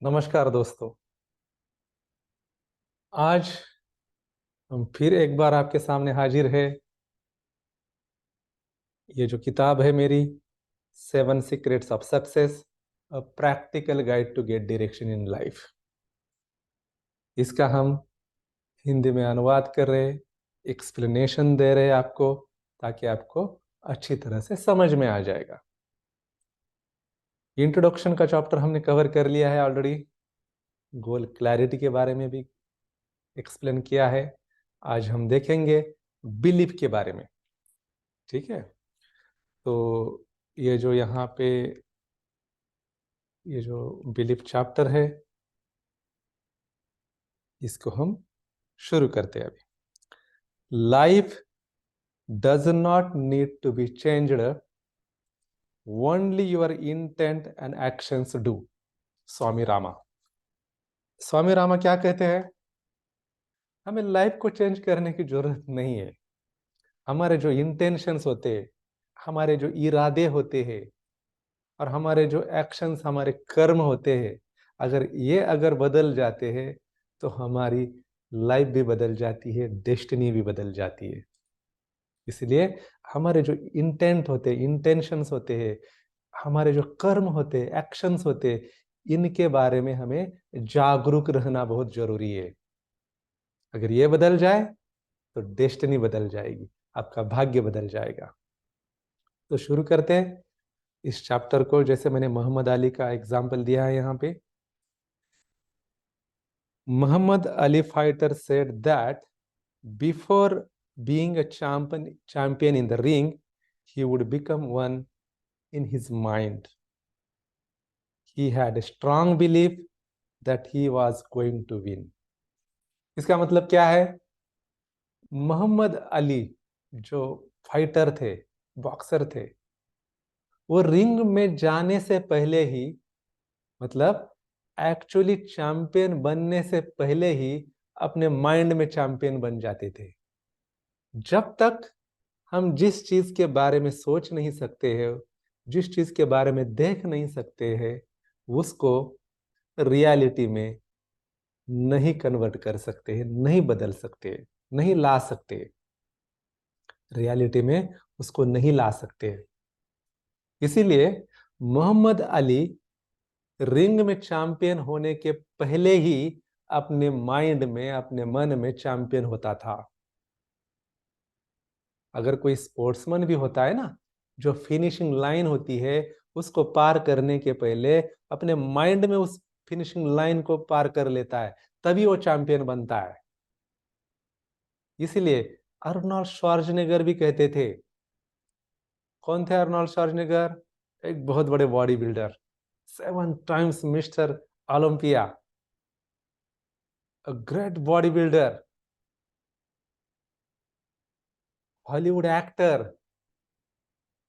नमस्कार दोस्तों। आज हम फिर एक बार आपके सामने हाजिर है। ये जो किताब है मेरी, 7 secrets of success, a practical guide to get direction in life, इसका हम हिंदी में अनुवाद कर रहे, एक्सप्लेनेशन दे रहे आपको, ताकि आपको अच्छी तरह से समझ में आ जाएगा। इंट्रोडक्शन का चैप्टर हमने कवर कर लिया है ऑलरेडी। गोल क्लैरिटी के बारे में भी एक्सप्लेन किया है। आज हम देखेंगे बिलीफ के बारे में। ठीक है, तो ये जो यहाँ पे ये जो बिलीफ चैप्टर है, इसको हम शुरू करते हैं अभी। Life does not need to be changed, only your intent and actions do. Swami Rama. Swami Rama क्या कहते हैं? हमें लाइफ को चेंज करने की जरूरत नहीं है। हमारे जो इंटेंशंस होते हैं, हमारे जो इरादे होते हैं, और हमारे जो एक्शंस, हमारे कर्म होते हैं, अगर बदल जाते हैं तो हमारी लाइफ भी बदल जाती है, डेस्टिनी भी बदल जाती है। इसलिए हमारे जो इंटेंट होते हैं, इंटेंशंस होते हैं, हमारे जो कर्म होते हैं, एक्शंस होते हैं, इनके बारे में हमें जागरूक रहना बहुत जरूरी है। अगर ये बदल जाए तो डेस्टिनी बदल जाएगी, आपका भाग्य बदल जाएगा। तो शुरू करते हैं इस चैप्टर को। जैसे मैंने मोहम्मद अली का एग्जाम्पल दिया है यहाँ पे। Muhammad Ali fighter said that before being a champion in the ring, he would become one in his mind. He had a strong belief that he was going to win. इसका मतलब क्या है? मोहम्मद अली जो fighter थे, boxer थे, वो ring में जाने से पहले ही, मतलब एक्चुअली चैंपियन बनने से पहले ही, अपने माइंड में चैंपियन बन जाते थे। जब तक हम जिस चीज के बारे में सोच नहीं सकते हैं, जिस चीज के बारे में देख नहीं सकते हैं, उसको रियलिटी में नहीं कन्वर्ट कर सकते हैं, नहीं बदल सकते, नहीं ला सकते। रियलिटी में उसको नहीं ला सकते। इसीलिए मोहम्मद अली रिंग में चैंपियन होने के पहले ही अपने माइंड में, अपने मन में चैंपियन होता था। अगर कोई स्पोर्ट्समैन भी होता है ना, जो फिनिशिंग लाइन होती है, उसको पार करने के पहले अपने माइंड में उस फिनिशिंग लाइन को पार कर लेता है, तभी वो चैंपियन बनता है। इसीलिए अर्नोल्ड श्वार्ज़नेगर भी कहते थे। कौन थे अर्नोल्ड श्वार्ज़नेगर? एक बहुत बड़े body builder, 7 times mister Olympia, a great body builder, Hollywood actor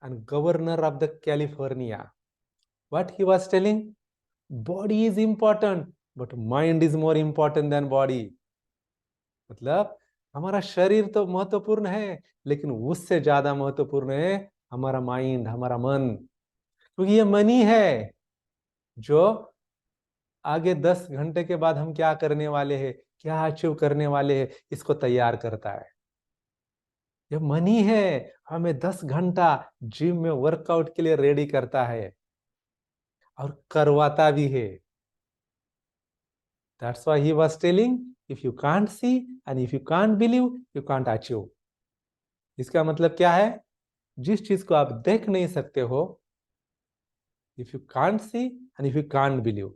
and governor of the California. What he was telling? Body is important, but mind is more important than body. मतलब हमारा शरीर तो महत्वपूर्ण है, लेकिन उससे ज्यादा महत्वपूर्ण है हमारा माइंड, हमारा मन। क्योंकि ये मन ही है जो आगे 10 घंटे के बाद हम क्या करने वाले हैं, क्या अचीव करने वाले हैं, इसको तैयार करता है। ये मन ही है हमें 10 घंटा जिम में वर्कआउट के लिए रेडी करता है, और करवाता भी है। That's why he was telling, if you can't see and if you can't believe, you can't achieve. इसका मतलब क्या है? जिस चीज को आप देख नहीं सकते हो, if you can't see and if you can't believe,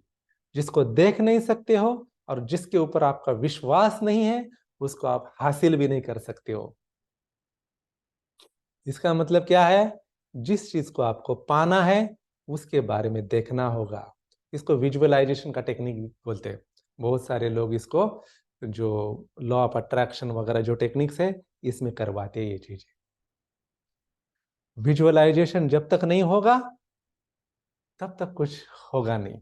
जिसको देख नहीं सकते हो और जिसके ऊपर आपका विश्वास नहीं है, उसको आप हासिल भी नहीं कर सकते हो। इसका मतलब क्या है? जिस चीज को आपको पाना है, उसके बारे में देखना होगा। इसको विजुअलाइजेशन का टेक्निक बोलते हैं। बहुत सारे लोग इसको, जो लॉ ऑफ अट्रैक्शन वगैरह जो टेक्निक्स है, इसमें करवाते हैं ये चीजें। विजुअलाइजेशन जब तक नहीं होगा, तब तक कुछ होगा नहीं।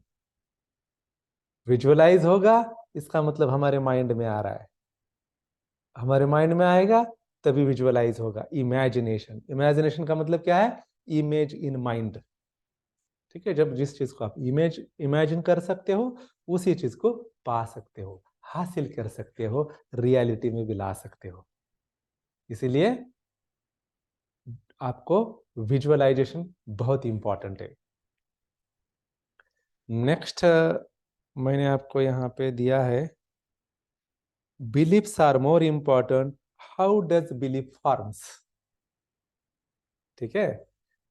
विजुअलाइज होगा, इसका मतलब हमारे माइंड में आ रहा है। हमारे माइंड में आएगा तभी विजुअलाइज होगा। इमेजिनेशन, इमेजिनेशन का मतलब क्या है? Image in mind. ठीक है, जब जिस चीज को आप इमेजिन कर सकते हो उसी चीज को पा सकते हो, हासिल कर सकते हो, रियलिटी में भी ला सकते हो। इसीलिए आपको विजुअलाइजेशन बहुत इंपॉर्टेंट है। नेक्स्ट मैंने आपको यहाँ पे दिया है, beliefs are more important, how does belief forms. ठीक है,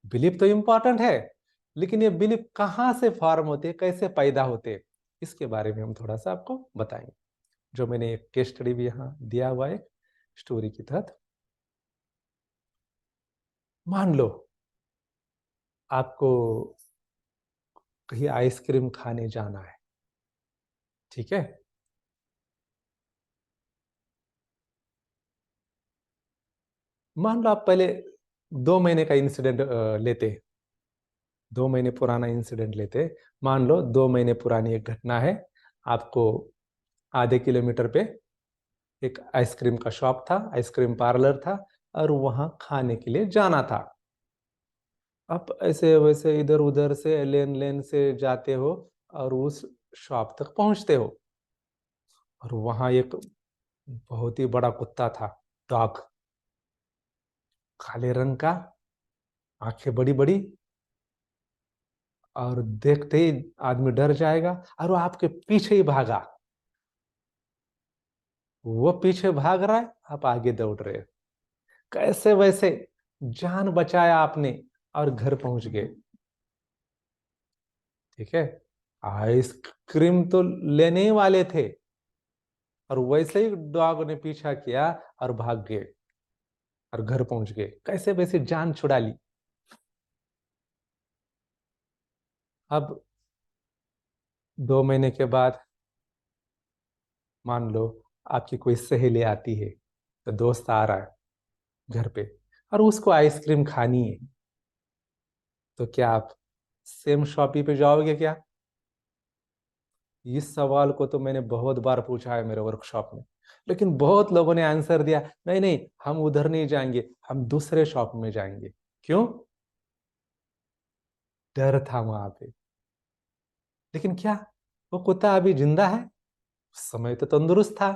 बिलीफ तो इंपॉर्टेंट है, लेकिन ये बिलीफ कहाँ से फॉर्म होते हैं, कैसे पैदा होते हैं, इसके बारे में हम थोड़ा सा आपको बताएंगे। जो मैंने एक केस स्टडी भी यहाँ दिया हुआ है स्टोरी के तहत। मान लो आपको कहीं आइसक्रीम खाने जाना है, ठीक है, मान लो आप पहले 2 महीने का इंसिडेंट लेते, 2 महीने पुराना इंसिडेंट लेते। मान लो 2 महीने पुरानी एक घटना है, आपको आधे किलोमीटर पे एक आइसक्रीम का शॉप था, आइसक्रीम पार्लर था, और वहां खाने के लिए जाना था। आप ऐसे वैसे इधर उधर से लेन लेन से जाते हो और उस शॉप तक पहुंचते हो, और वहां एक बहुत ही बड़ा कुत्ता था, डॉग, काले रंग का, आंखें बड़ी बड़ी, और देखते ही आदमी डर जाएगा, और वो आपके पीछे ही भागा। वो पीछे भाग रहा है, आप आगे दौड़ रहे हो, कैसे वैसे जान बचाया आपने और घर पहुंच गए। ठीक है, आइसक्रीम तो लेने ही वाले थे, और वैसे ही डॉग ने पीछा किया और भाग गए और घर पहुंच गए, कैसे वैसे जान छुड़ा ली। अब 2 महीने के बाद मान लो आपकी कोई सहेली आती है, तो दोस्त आ रहा है घर पे, और उसको आइसक्रीम खानी है, तो क्या आप सेम शॉपी पे जाओगे क्या? इस सवाल को तो मैंने बहुत बार पूछा है मेरे वर्कशॉप में, लेकिन बहुत लोगों ने आंसर दिया, नहीं नहीं, हम उधर नहीं जाएंगे, हम दूसरे शॉप में जाएंगे। क्यों? डर था वहां पे। लेकिन क्या वो कुत्ता अभी जिंदा है? उस समय तो तंदुरुस्त था,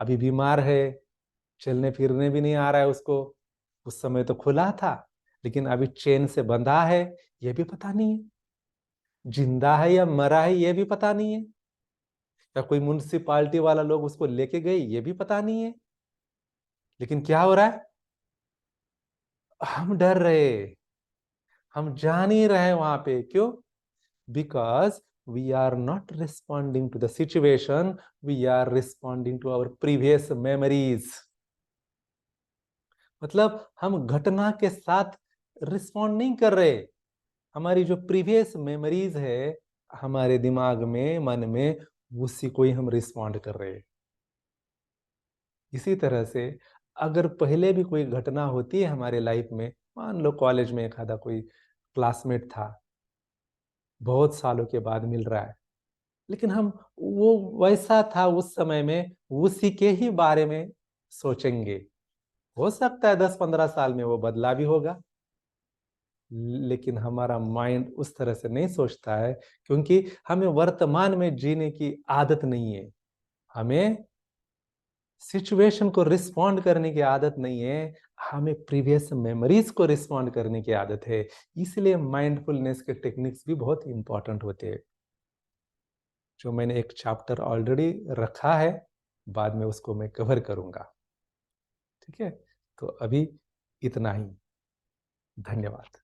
अभी बीमार है, चलने फिरने भी नहीं आ रहा है उसको। उस समय तो खुला था, लेकिन अभी चेन से बंधा है, ये भी पता नहीं है। जिंदा है या मरा है ये भी पता नहीं है। या कोई म्युनिसिपालिटी वाला लोग उसको लेके गए ये भी पता नहीं है। लेकिन क्या हो रहा है, हम डर रहे, हम जा नहीं रहे वहां पे। क्यों? Because we are not responding to the situation, we are responding to our previous memories. मतलब हम घटना के साथ रिस्पॉन्ड नहीं कर रहे, हमारी जो प्रीवियस मेमोरीज है हमारे दिमाग में, मन में, उसी को ही हम रिस्पॉन्ड कर रहे हैं। इसी तरह से अगर पहले भी कोई घटना होती है हमारे लाइफ में, मान लो कॉलेज में एक आधा कोई क्लासमेट था, बहुत सालों के बाद मिल रहा है, लेकिन हम वो वैसा था उस समय में, उसी के ही बारे में सोचेंगे। हो सकता है 10-15 साल में वो बदला भी होगा, लेकिन हमारा माइंड उस तरह से नहीं सोचता है, क्योंकि हमें वर्तमान में जीने की आदत नहीं है, हमें सिचुएशन को रिस्पॉन्ड करने की आदत नहीं है, हमें प्रीवियस मेमोरीज को रिस्पॉन्ड करने की आदत है। इसलिए माइंडफुलनेस के टेक्निक्स भी बहुत इंपॉर्टेंट होते हैं, जो मैंने एक चैप्टर ऑलरेडी रखा है, बाद में उसको मैं कवर करूंगा। ठीक है, तो अभी इतना ही। धन्यवाद।